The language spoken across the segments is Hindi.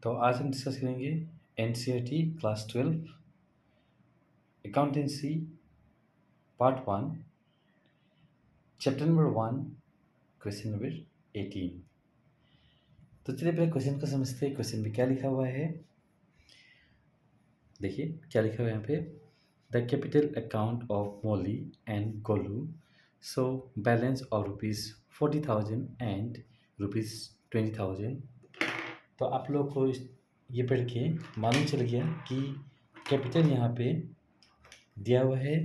तो आज हम डिस्कस करेंगे NCERT class 12 accountancy part 1 chapter number 1 question number 18। तो चलिए पहले क्वेश्चन को समझते हैं। क्वेश्चन में क्या लिखा हुआ है, देखिए क्या लिखा हुआ है यहाँ पे। The capital account of Molly and Golu so balance of ₹40,000 and ₹20,000। तो आप लोग को ये पढ़ के मालूम चल गया कि कैपिटल यहाँ पे दिया हुआ है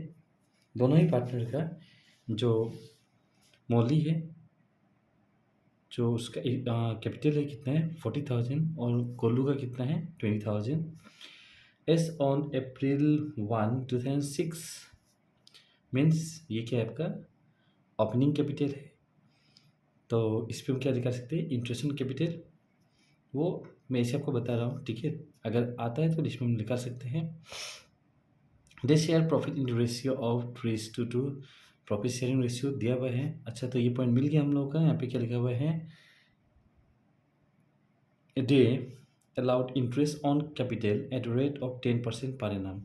दोनों ही पार्टनर का। जो मौली है, जो उसका कैपिटल है कितना है 40,000 और गोलू का कितना है 20,000। एस ऑन अप्रैल 1, 2006 मीन्स ये क्या है आपका ओपनिंग कैपिटल है। तो इस पर हम क्या दिखा सकते हैं, इंटरेस्ट ऑन कैपिटल। वो मैं इसे आपको बता रहा हूँ, ठीक है। अगर आता है तो इसमें हम निकाल सकते हैं। They share profit in ratio of 3:2। Profit sharing ratio दिया हुआ है। अच्छा, तो ये पॉइंट मिल गया हम लोगों का। यहाँ पे क्या लिखा हुआ है, they allowed interest on capital at rate of 10% per annum.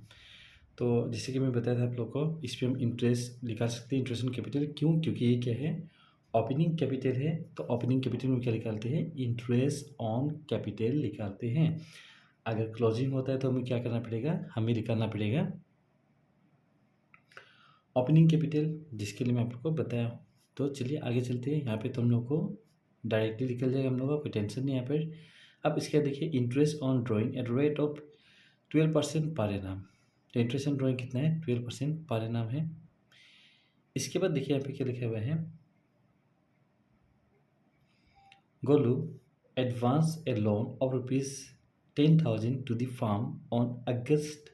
तो जैसे कि मैं बताया था आप लोग को, इस पर हम इंटरेस्ट निकाल सकते हैं, इंटरेस्ट ऑन कैपिटल। क्यों? क्योंकि ये क्या है, ओपनिंग कैपिटल है। तो ओपनिंग कैपिटल में क्या निकालते हैं, इंटरेस्ट ऑन कैपिटल निकालते हैं। अगर क्लोजिंग होता है तो हमें क्या करना पड़ेगा, हमें निकालना पड़ेगा ओपनिंग कैपिटल, जिसके लिए मैं आपको बताया हूँ। तो चलिए आगे चलते हैं। यहाँ पे तो हम लोग को डायरेक्टली निकल जाएगा हम लोग का, कोई टेंशन नहीं यहाँ पर। अब इसके बाद देखिए, interest on drawing at rate of 12% per annum. तो इंटरेस्ट ऑन ड्राइंग कितना है, 12% पर एनम है। इसके बाद देखिए यहाँ पे क्या लिखा हुआ है, Golu advance a loan of ₹10,000 to the firm on August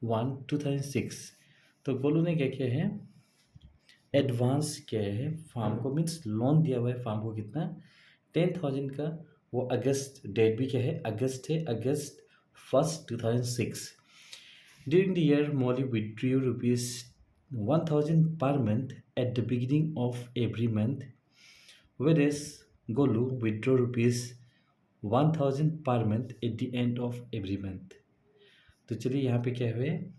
1, 2006। तो गोलू ने क्या किया है, एडवांस किया है फार्म को, मीन्स लोन दिया हुआ है फार्म को कितना, 10,000 का। वो अगस्त, डेट भी क्या है, अगस्त है, अगस्त 1, 2006। During the year Molly withdrew ₹1,000 per month at the beginning of every month, whereas Golu withdraw ₹1,000 per month at the end of every month. तो चलिए यहाँ पे क्या है,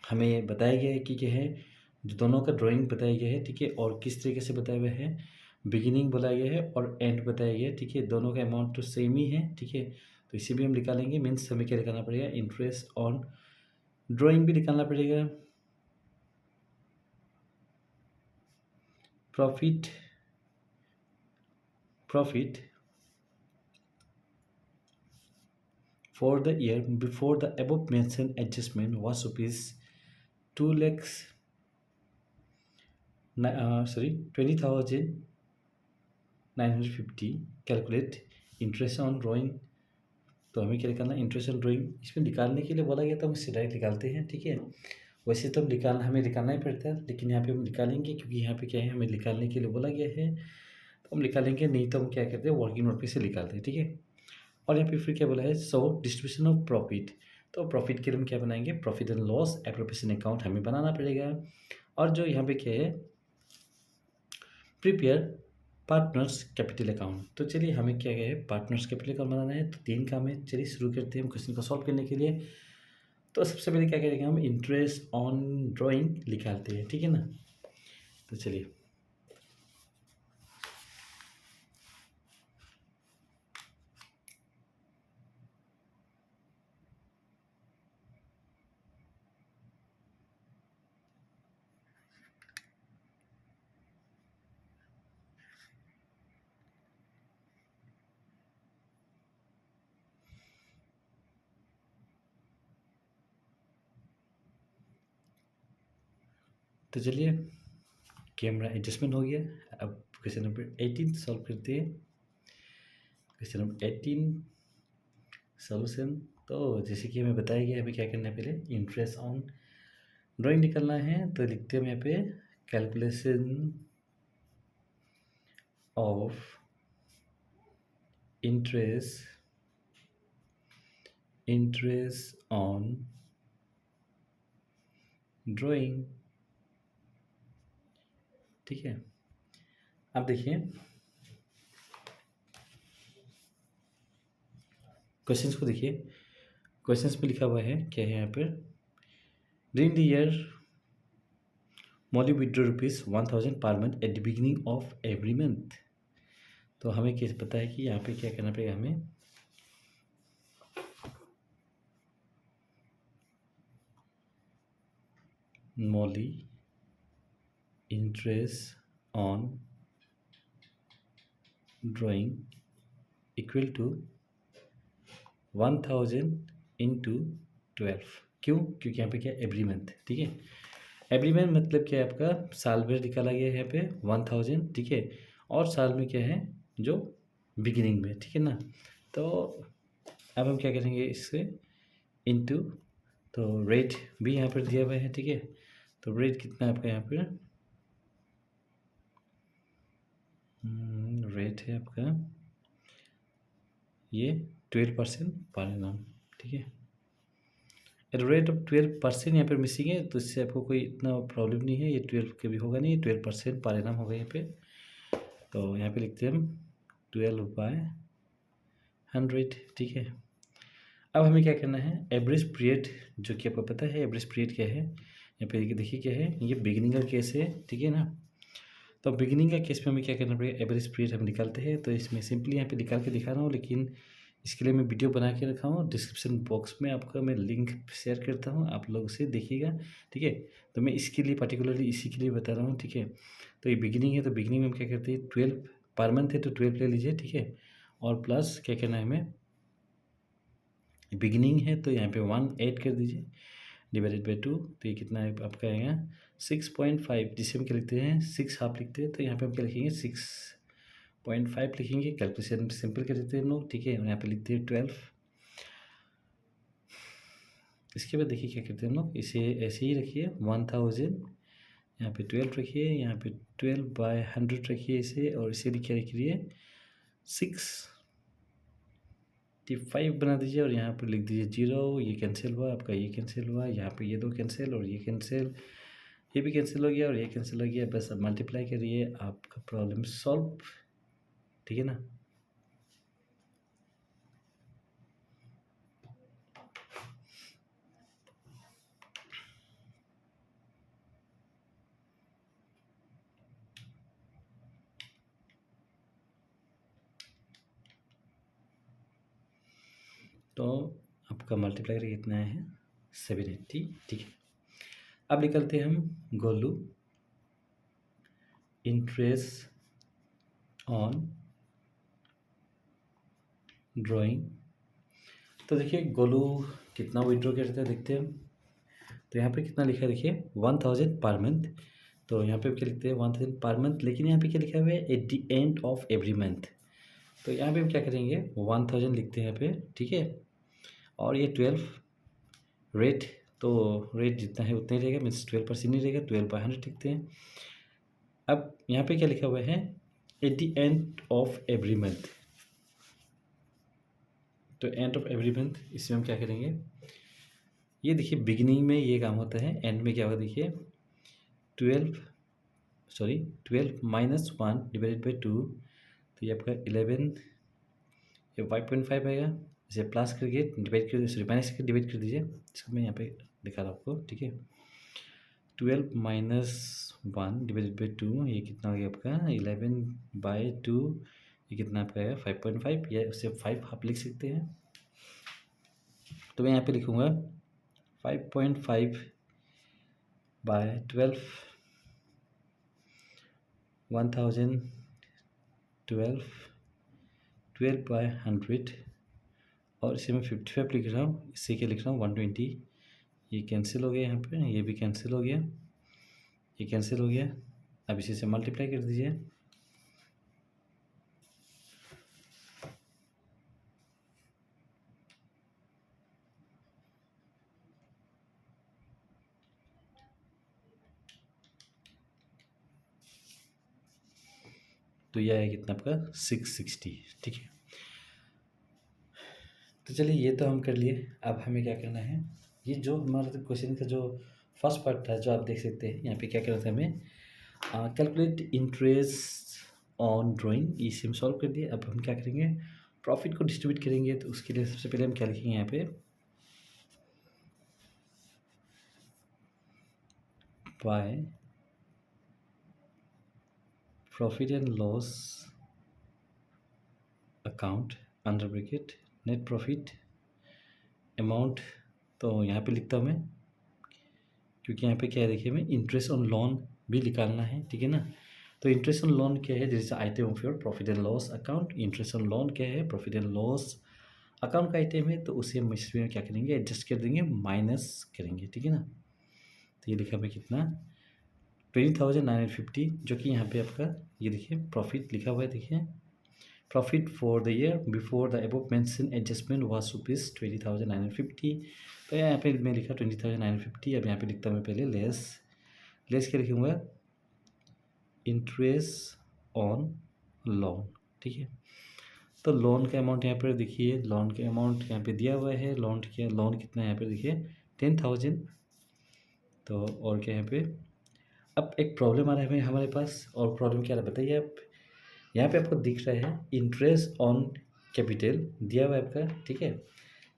हमें बताया गया है कि क्या है, जो दोनों का ड्राइंग बताया गया है, ठीक है। और किस तरीके से बताया हुआ है, बिगिनिंग बताया गया है और एंड बताया गया है, ठीक है। दोनों का अमाउंट तो सेम ही है, ठीक है। तो इसे भी हम निकालेंगे, मीन्स हमें क्या निकालना पड़ेगा, इंटरेस्ट ऑन ड्राइंग भी निकालना पड़ेगा, profit for the year before the above mentioned adjustment was ₹20,950. Calculate interest on drawing। तो हमें क्या निकालना है, इंटरेस्ट ऑन ड्राइंग। इसमें निकालने के लिए बोला गया था, हम इससे डायरेक्ट निकालते हैं, ठीक है। वैसे तो हमें निकालना ही पड़ता है, लेकिन यहाँ पे हम निकालेंगे क्योंकि यहाँ पे क्या है, हमें निकालने के लिए बोला गया है, तो हम निकालेंगे। नहीं तो हम क्या करते हैं, वर्किंग नोट पे से निकालते हैं, ठीक है। और यहाँ पे फिर क्या बोला है, सो डिस्ट्रीब्यूशन ऑफ प्रॉफिट। तो प्रॉफिट के लिए हम क्या बनाएंगे, profit and loss appropriation account हमें बनाना पड़ेगा। और जो यहाँ पे क्या है, प्रिपेयर पार्टनर्स कैपिटल अकाउंट। तो चलिए हमें क्या है, पार्टनर्स कैपिटल अकाउंट बनाना है। तो 3 काम है, चलिए शुरू करते हैं हम क्वेश्चन को सॉल्व करने के लिए। तो सबसे पहले क्या करेंगे, हम इंटरेस्ट ऑन ड्राइंग निकालते हैं, ठीक है ना। तो चलिए तो चलिए कैमरा एडजस्टमेंट हो गया। अब क्वेश्चन नंबर 18 सॉल्व करते हैं। Question number 18 solution. तो जैसे कि हमें बताया गया, हमें क्या करना है, पहले इंटरेस्ट ऑन ड्राइंग निकालना है। तो लिखते हैं यहाँ पे, calculation of interest on drawing, ठीक है। अब देखिए, क्वेश्चंस को देखिए, क्वेश्चंस में लिखा हुआ है क्या है यहाँ पर, during the year Molly withdraw ₹1000 पर month at the beginning of every month. तो हमें कैसे पता है कि यहाँ पे क्या करना पड़ेगा हमें, Molly interest on drawing equal to 1000 into 12। क्यों? क्योंकि यहाँ पे क्या एवरी मंथ, ठीक है। एवरी मंथ मतलब क्या है, आपका साल भर निकाला गया है यहाँ पे 1000, ठीक है। और साल में क्या है, जो बिगिनिंग में, ठीक है ना। तो अब हम क्या करेंगे इससे इंटू, तो रेट भी यहाँ पर दिया हुआ है, ठीक है। तो रेट कितना है आपका यहाँ पर, रेट है आपका ये 12% पर एनम, ठीक है। एट रेट ऑफ 12% यहाँ पर मिसिंग है, तो इससे आपको कोई इतना प्रॉब्लम नहीं है, ये 12 के भी होगा नहीं, 12% पर एनम होगा यहाँ पे। तो यहाँ पे लिखते हैं हम 12/100, ठीक है। अब हमें क्या करना है, एवरेज पीरियड, जो कि आपको पता है एवरेज पीरियड क्या है। यहाँ पे देखिए क्या है, ये बिगिनिंग का केस है, ठीक है ना। तो बिगिनिंग का केस में हमें क्या करना पड़ेगा, एवरेज पीरियड हम निकालते हैं। तो इसमें सिंपली यहाँ पे निकाल के दिखा रहा हूँ, लेकिन इसके लिए मैं वीडियो बना के रखा हूँ, डिस्क्रिप्शन बॉक्स में आपका मैं लिंक शेयर करता हूँ, आप लोग उसे देखिएगा, ठीक है। तो मैं इसके लिए पर्टिकुलरली इसी के लिए बता रहा हूँ, ठीक है। तो ये बिगिनिंग है, तो बिगिनिंग में हम क्या करते हैं, 12 पर मंथ है तो 12 ले लीजिए, ठीक है। और प्लस क्या करना है हमें, बिगिनिंग है तो यहाँ पे 1 ऐड कर दीजिए, डिवाइडेड बाई 2, तो ये कितना है आपका आएगा 6.5, जिसे हम क्या लिखते हैं 6 हाफ लिखते हैं, तो यहाँ पे हम क्या लिखेंगे 6.5 लिखेंगे। कैलकुलेशन सिंपल कर देते हैं हम लोग, ठीक है। यहाँ पे लिखते हैं 12। इसके बाद देखिए क्या करते हैं हम लोग, इसे ऐसे ही रखिए 1000, यहाँ पे 12 रखिए, यहाँ पे 12/100 रखिए इसे, और इसे क्या रखिए 65 बना दीजिए, और यहाँ पर लिख दीजिए 0, ये कैंसिल हुआ आपका, ये कैंसिल हुआ, यहाँ पे ये 2 कैंसिल और ये कैंसिल, ये भी कैंसिल हो गया और ये कैंसिल हो गया। बस अब मल्टीप्लाई करिए, आपका प्रॉब्लम सॉल्व, ठीक है ना। तो आपका मल्टीप्लाई करके कितना है 780, ठीक है। अब निकलते हैं हम गोलू इंटरेस्ट ऑन ड्राइंग। तो देखिए गोलू कितना विड्रॉ करते हैं देखते हैं हम। तो यहाँ पे कितना लिखा है देखिए 1000 पर मंथ, तो यहाँ पे क्या लिखते हैं 1000 पर मंथ, लेकिन यहाँ पे क्या लिखा हुआ है eight the end of every month. तो यहाँ पे हम क्या करेंगे 1000 लिखते हैं यहाँ पे, ठीक है। और ये 12 रेट, तो रेट जितना है उतना ही रहेगा, मीन्स 12% ही रहेगा, 12/100 लिखते हैं। अब यहाँ पे क्या लिखा हुआ है eight the end of every month, तो एंड ऑफ एवरी मंथ, इसमें हम क्या करेंगे, ये देखिए बिगिनिंग में ये काम होता है, एंड में क्या होगा देखिए 12 माइनस 1 डिवाइडेड बाई 2, तो ये आपका 11, ये 5.5 आएगा। इसे प्लस करके डिवाइड कर, सॉरी माइनस करके डिवाइड कर दीजिए, इसको मैं यहाँ पे दिखा रहा हूँ आपको, ठीक है। 12 माइनस 1 डिवाइडेड बाई 2, ये कितना हो गया आपका 11/2, ये कितना आपका है 5.5, या उससे 5 आप लिख सकते हैं। तो मैं यहाँ पे लिखूँगा 5.5/12, 1000, 12/100, और इसे मैं 55 लिख रहा हूँ, इससे क्या लिख रहा हूँ 120, ये कैंसिल हो गया यहाँ पे, ये भी कैंसिल हो गया, ये कैंसिल हो गया। अब इसी से मल्टीप्लाई कर दीजिए, तो यह है कितना आपका 660, ठीक है। तो चलिए ये तो हम कर लिए, अब हमें क्या करना है, ये जो हमारा क्वेश्चन का जो फर्स्ट पार्ट था, जो आप देख सकते हैं यहाँ पे क्या करना था हमें, कैलकुलेट इंटरेस्ट ऑन ड्राइंग, इसे हम सॉल्व कर दिए। अब हम क्या करेंगे प्रॉफिट को डिस्ट्रीब्यूट करेंगे तो उसके लिए सबसे पहले हम क्या लिखेंगे यहाँ पे, by profit and loss account under bracket net profit amount. तो यहाँ पे लिखता हूँ मैं, क्योंकि यहाँ पे क्या है देखिए, हमें इंटरेस्ट ऑन लोन भी निकालना है, ठीक है ना। तो इंटरेस्ट ऑन लोन क्या है, जैसे item of your profit and loss account. Interest on loan क्या है, प्रॉफिट एंड लॉस अकाउंट का आइटम है, तो उसे हम इसमें क्या करेंगे, एडजस्ट कर देंगे, माइनस करेंगे, ठीक है ना। तो ये लिखा हुआ कितना, 20,950, जो कि यहाँ पे आपका ये देखिए प्रॉफिट लिखा हुआ है, देखिए profit for the year before the above mention adjustment was rupees 20,950। तो यहाँ पे मैं लिखा 20,950। अब यहाँ पे लिखता हूँ मैं पहले लेस क्या लिखूँगा, इंटरेस्ट ऑन लोन, ठीक है। तो लोन का अमाउंट यहाँ पर देखिए, लोन का अमाउंट यहाँ पे दिया हुआ है, लोन कितना है यहाँ पे देखिए 10,000। तो और क्या यहाँ पे, अब एक प्रॉब्लम आ रहा है हमारे पास, और प्रॉब्लम क्या है बताइए आप। यहाँ पे आपको दिख रहा है इंटरेस्ट ऑन कैपिटल दिया हुआ है आपका, ठीक है,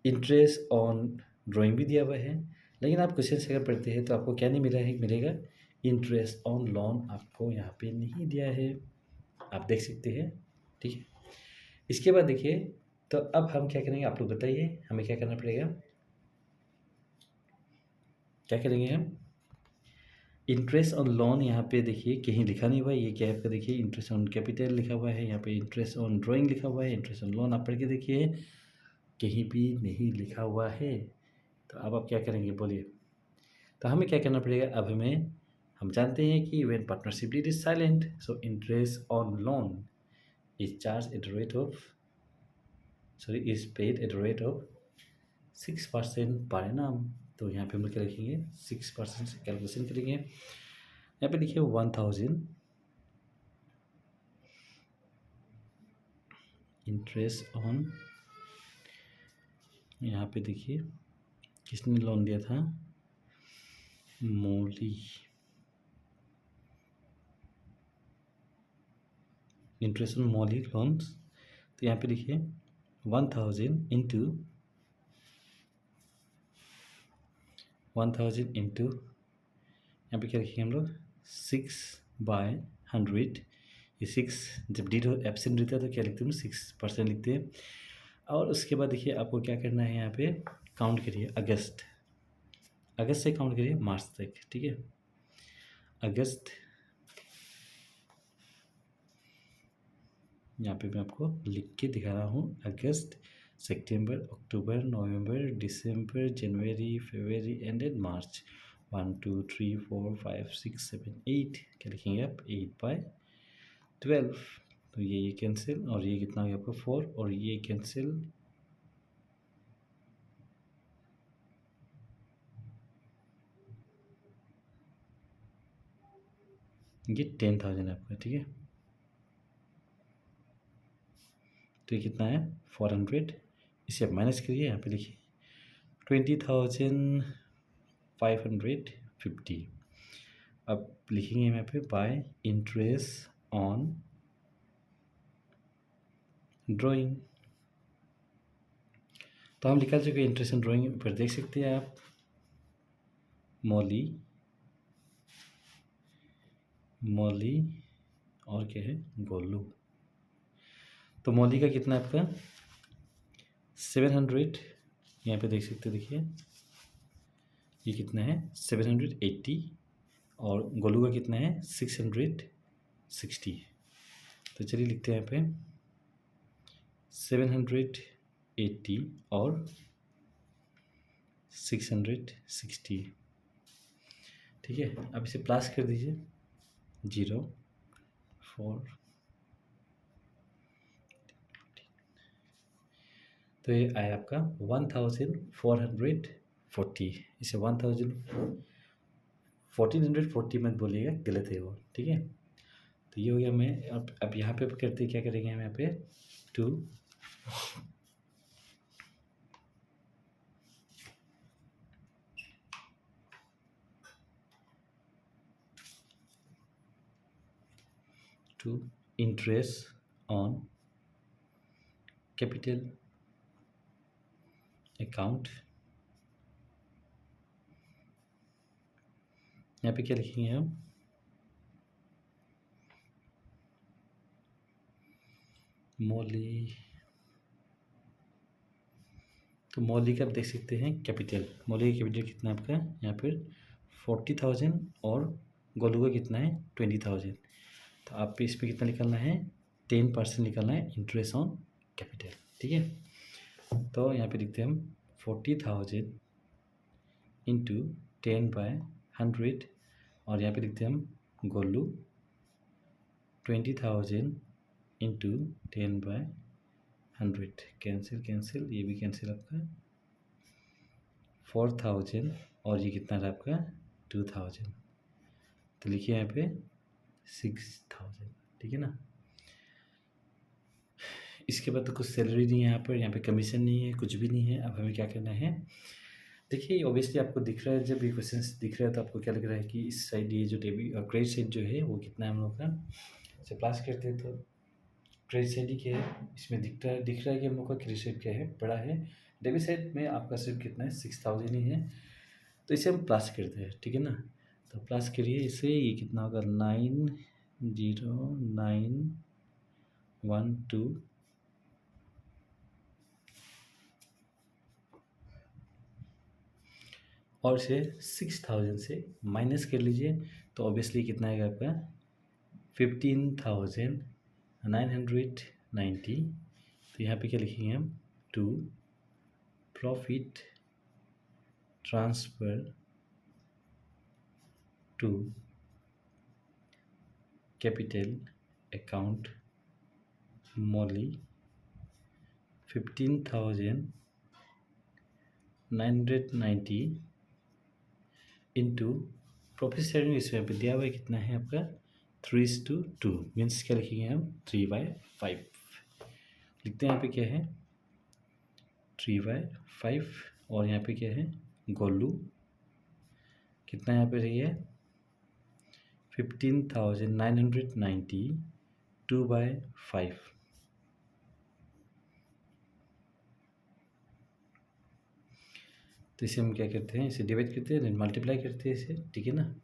इंटरेस्ट ऑन ड्राइंग भी दिया हुआ है, लेकिन आप क्वेश्चन से अगर पढ़ते हैं तो आपको क्या नहीं मिलेगा, इंटरेस्ट ऑन लोन आपको यहाँ पे नहीं दिया है, आप देख सकते हैं, ठीक है। इसके बाद देखिए, तो अब हम क्या करेंगे, आप लोग बताइए हमें क्या करना पड़ेगा, क्या करेंगे हम। इंटरेस्ट ऑन लोन यहाँ पे देखिए कहीं लिखा नहीं हुआ है, ये क्या है आपका देखिए, इंटरेस्ट ऑन कैपिटल लिखा हुआ है, यहाँ पे इंटरेस्ट ऑन ड्राइंग लिखा हुआ है, इंटरेस्ट ऑन लोन आप पढ़ के देखिए कहीं भी नहीं लिखा हुआ है। तो अब आप क्या करेंगे बोलिए। तो हमें क्या करना पड़ेगा, अब हम जानते हैं कि when partnership deed is silent, so interest on loan is charge at the rate of, sorry is paid at the rate of 6% per annum. तो यहाँ पे हम लोग क्या लिखेंगे, 6% से कैलकुलेशन करेंगे। यहाँ पे देखिए 1,000 इंटरेस्ट ऑन, यहाँ पे देखिए किसने लोन दिया था, मोली, इंटरेस्ट ऑन मोली लोन्स। तो यहाँ पे देखिए 1,000 इंटू 1,000 इंटू, यहाँ पे क्या लिखेंगे हम लोग, 6/100। ये 6 जब डीड एब्सेंट रहता है तो क्या लिखते हैं, 6% लिखते हैं। और उसके बाद देखिए आपको क्या करना है, यहाँ पे काउंट करिए, अगस्त से काउंट करिए मार्च तक, ठीक है। अगस्त, यहाँ पे मैं आपको लिख के दिखा रहा हूँ, अगस्त, सितंबर, अक्टूबर, नवंबर, दिसंबर, जनवरी, फरवरी एंड मार्च। 1 2 3 4 5 6 7 8, क्या लिखेंगे आप, 8/12। तो ये कैंसिल, और ये कितना हो गया आपका 4, और ये कैंसिल, ये 10,000 है आपका, ठीक है। तो ये कितना है 400, इसे आप माइनस करिए, यहाँ पे लिखिए 20,550। अब लिखेंगे यहाँ पे बाय इंटरेस्ट ऑन ड्राइंग। तो हम लिखा चुके इंटरेस्ट ऑन ड्राइंग पर देख सकते हैं आप, मौली और क्या है, गोलू। तो मौली का कितना है आपका 700, यहाँ पे देख सकते हैं, देखिए ये कितना है 780, और गोलू का कितना है 660। तो चलिए लिखते हैं यहाँ पे 780 और 660, ठीक है। अब इसे प्लस कर दीजिए, 0 4, तो ये आया आपका 1,440। इसे 1,440 मत बोलिएगा, गलत है वो, ठीक है। तो ये हो गया। मैं अब यहाँ पे करते क्या करेंगे, हम यहाँ पे 2 इंटरेस्ट ऑन कैपिटल अकाउंट, यहाँ पे क्या लिखेंगे हम, मौली। तो मौली का आप देख सकते हैं कैपिटल, मौली का कैपिटल कितना है आपका यहाँ पर 40,000 और गोलू का कितना है 20,000। तो आप पे इस पर कितना निकालना है 10% निकालना है इंटरेस्ट ऑन कैपिटल। ठीक है, तो यहाँ पे लिखते हैं हम 40,000 इंटू 10/100 और यहाँ पे लिखते हैं हम गोलू 20,000 इंटू 10/100। कैंसिल कैंसिल, ये भी कैंसिल आपका 4,000 और ये कितना रहा आपका 2,000। तो लिखिए यहाँ पे 6,000। ठीक है ना। इसके बाद तो कुछ सैलरी नहीं है यहाँ पे कमीशन नहीं है, कुछ भी नहीं है। अब हमें क्या करना है, देखिए ऑब्वियसली आपको दिख रहा है, जब ये क्वेश्चन दिख रहा है तो आपको क्या लग रहा है कि इस साइड ये जो डेबिट और क्रेडिट साइड जो है वो कितना है हम लोग का, जब प्लस करते हैं तो क्रेडिट साइड ही क्या है इसमें दिख रहा है कि हम लोग का क्रेडिट साइड क्या है बड़ा है, डेबिट साइड में आपका सिर्फ कितना है 6,000 ही है। तो इसे हम प्लस करते हैं। ठीक है ना, तो प्लस करिए इसे, ये कितना होगा 90912 और इसे 6,000 से माइनस कर लीजिए तो ऑब्वियसली कितना आएगा आपका 15,990। तो यहाँ पे क्या लिखेंगे हम, to profit transfer to capital account Molly 15,990 into profit sharing ratio पे दिया हुआ है कितना है आपका 3:2 मीन्स क्या लिखेंगे हम 3/5 लिखते हैं। यहाँ पे क्या है 3/5 और यहाँ पे क्या है गोलू कितना यहाँ पे रही है 15,990 2/5। तो इसे हम क्या करते हैं, इसे डिवाइड करते हैं, मल्टीप्लाई करते हैं इसे। ठीक है ना,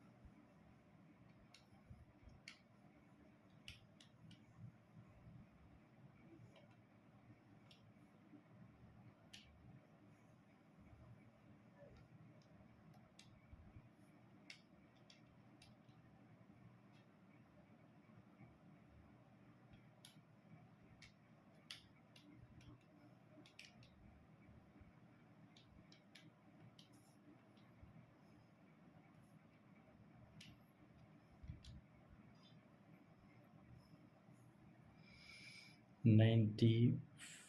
नाइन्टी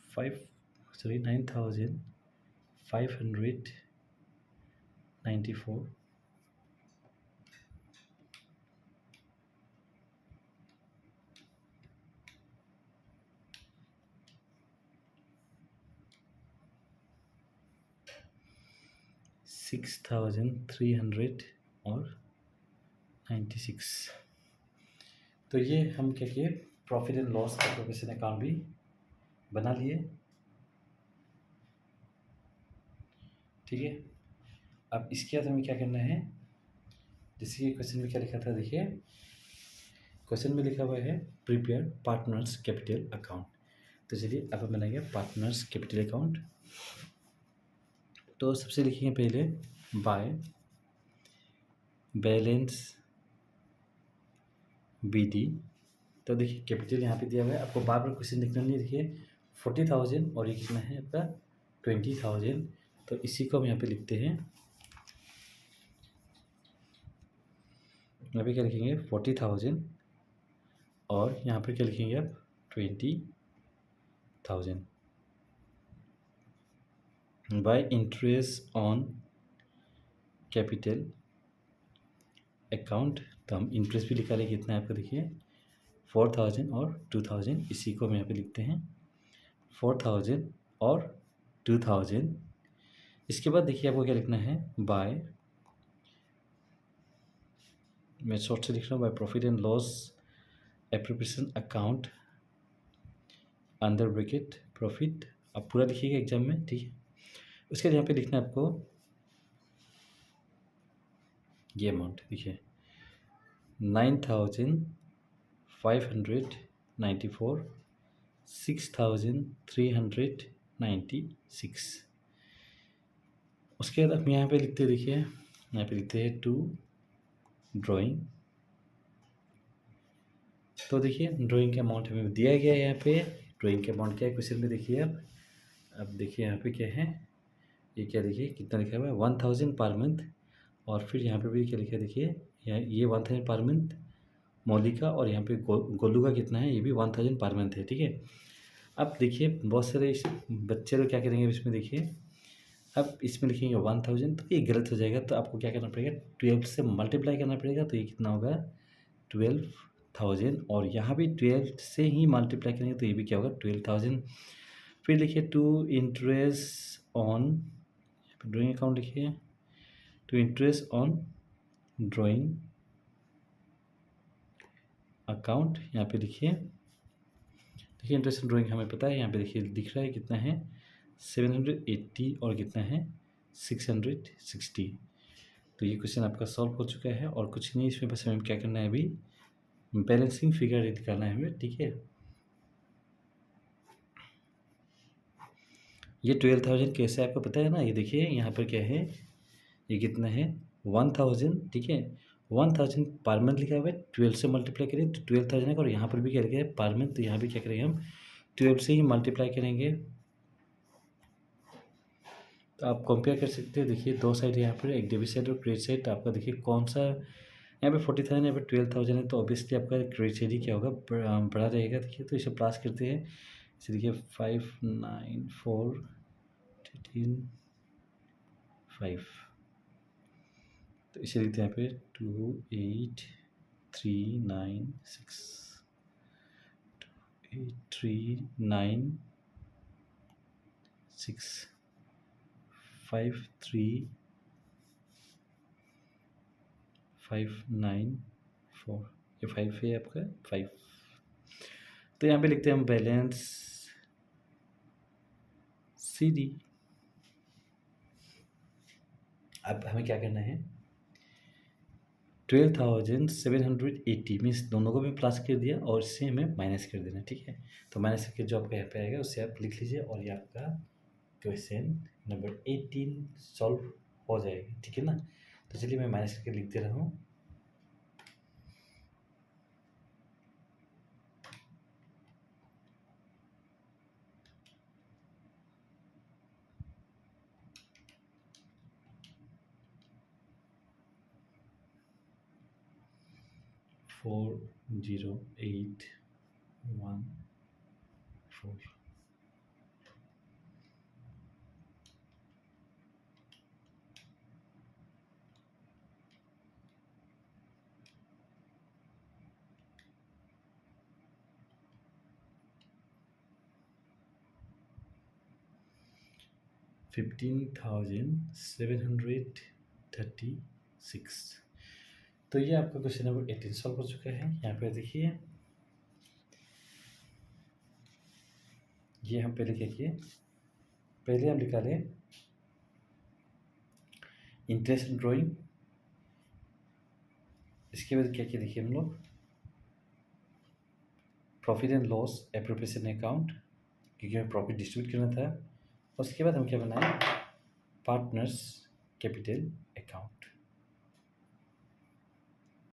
9,594 6,300 और 96। तो ये हम क्या किए, प्रॉफिट एंड लॉस का प्रोफेशन अकाउंट भी बना लिए। ठीक है, अब इसके बाद हमें क्या करना है, जैसे कि क्वेश्चन में क्या लिखा था, देखिए क्वेश्चन में लिखा हुआ है प्रिपेयर पार्टनर्स कैपिटल अकाउंट। तो चलिए अब हम बनाएंगे पार्टनर्स कैपिटल अकाउंट। तो सबसे लिखेंगे पहले बाय बैलेंस BD। तो देखिए कैपिटल यहाँ पे दिया हुआ है, आपको बार बार क्वेश्चन लिखना नहीं है। देखिए 40,000 और ये कितना है आपका 20,000। तो इसी को हम यहाँ पे लिखते हैं, यहाँ पे क्या लिखेंगे 40,000 और यहाँ पे क्या लिखेंगे आप 20,000 bye interest on capital account. तो हम इंटरेस्ट भी निकालें कितना है आपका, देखिए 4,000 और 2,000, इसी को हम यहाँ पे लिखते हैं 4,000 और 2,000। इसके बाद देखिए आपको क्या लिखना है, बाय, मैं शॉर्ट से लिख रहा हूँ, by profit and loss appropriation account under bracket profit आप पूरा लिखिएगा एग्जाम में, ठीक है। उसके बाद यहाँ पे लिखना है आपको ये अमाउंट, देखिए 9,594, 6,396। उसके बाद आप यहाँ पे लिखते हैं, देखिए यहाँ पे लिखते हैं टू ड्राइंग। तो देखिए ड्राइंग का अमाउंट हमें दिया गया है। यहाँ पे ड्राइंग का अमाउंट क्या है क्वेश्चन में, देखिए आप अब देखिए यहाँ पे क्या है, ये क्या देखिए कितना लिखा हुआ है 1000 पर मंथ। और फिर यहाँ पे भी क्या लिखा है, देखिए ये 1000 पर मंथ मौली का, और यहाँ पे गोलू का कितना है, ये भी 1000 पर मंथ है, ठीक है। अब देखिए बहुत सारे बच्चे लोग क्या करेंगे इसमें, देखिए अब इसमें लिखेंगे 1000 तो ये गलत हो जाएगा। तो आपको क्या करना पड़ेगा, 12 से मल्टीप्लाई करना पड़ेगा। तो ये कितना होगा 12,000, और यहाँ भी 12 से ही मल्टीप्लाई करेंगे तो ये भी क्या होगा 12,000। फिर लिखिए to interest on drawing account, लिखिए to interest on drawing account. यहाँ पे लिखिए, देखिए इंटरेस्ट ऑन ड्राइंग हमें पता है, यहाँ पे देखिए दिख रहा है कितना है 780 और कितना है 660। तो ये क्वेश्चन आपका सॉल्व हो चुका है, और कुछ नहीं इसमें, बस हमें क्या करना है अभी बैलेंसिंग फिगर निकालना है हमें, ठीक है। ये 12,000 कैसे आपको पता है ना, ये देखिए यहाँ पर क्या है, ये कितना है 1000, ठीक है। 1000 पर मंथ लिखा हुआ है, 12 से मल्टीप्लाई करें तो 12,000 है, और यहाँ पर भी क्या लिखा है पर मंथ, तो यहाँ भी क्या करेंगे हम 12 से ही मल्टीप्लाई करेंगे। तो आप कंपेयर कर सकते हैं, देखिए दो साइड यहाँ पर, एक डेबिट साइड और क्रेडिट साइड। तो आपका देखिए कौन सा, यहाँ पे 40,000 यहाँ पे 12,000 है, तो ऑब्वियसली आपका क्रेडिट साइड ही क्या होगा बड़ा रहेगा। देखिए तो इसे प्लस करते हैं, इसे देखिए 594 13 5। तो इसे लिखते हैं यहाँ पे 28396 28396 53,594, ये 5 है आपका 5। तो यहाँ पे लिखते हैं हम बैलेंस CD। अब हमें क्या करना है 12,780 मीन्स दोनों को भी प्लस कर दिया, और इससे हमें माइनस कर देना, ठीक है। तो माइनस करके जो आपका यहाँ पे आएगा उससे आप लिख लीजिए, और ये आपका क्वेश्चन नंबर 18 सॉल्व हो जाएगा, ठीक है ना। तो चलिए मैं माइनस करके लिख दे रहा हूँ। फोर 0,814। $15,736। तो ये आपका क्वेश्चन नंबर 18 सॉल्व हो चुका है। यहाँ पे देखिए ये हम पहले क्या किए, पहले हम निकालें इंटरेस्ट ड्राइंग। इसके बाद क्या किया देखिए हम लोग profit and loss appropriation account, क्योंकि हमें प्रॉफिट डिस्ट्रीब्यूट करना था। उसके बाद हम क्या बनाए पार्टनर्स कैपिटल अकाउंट।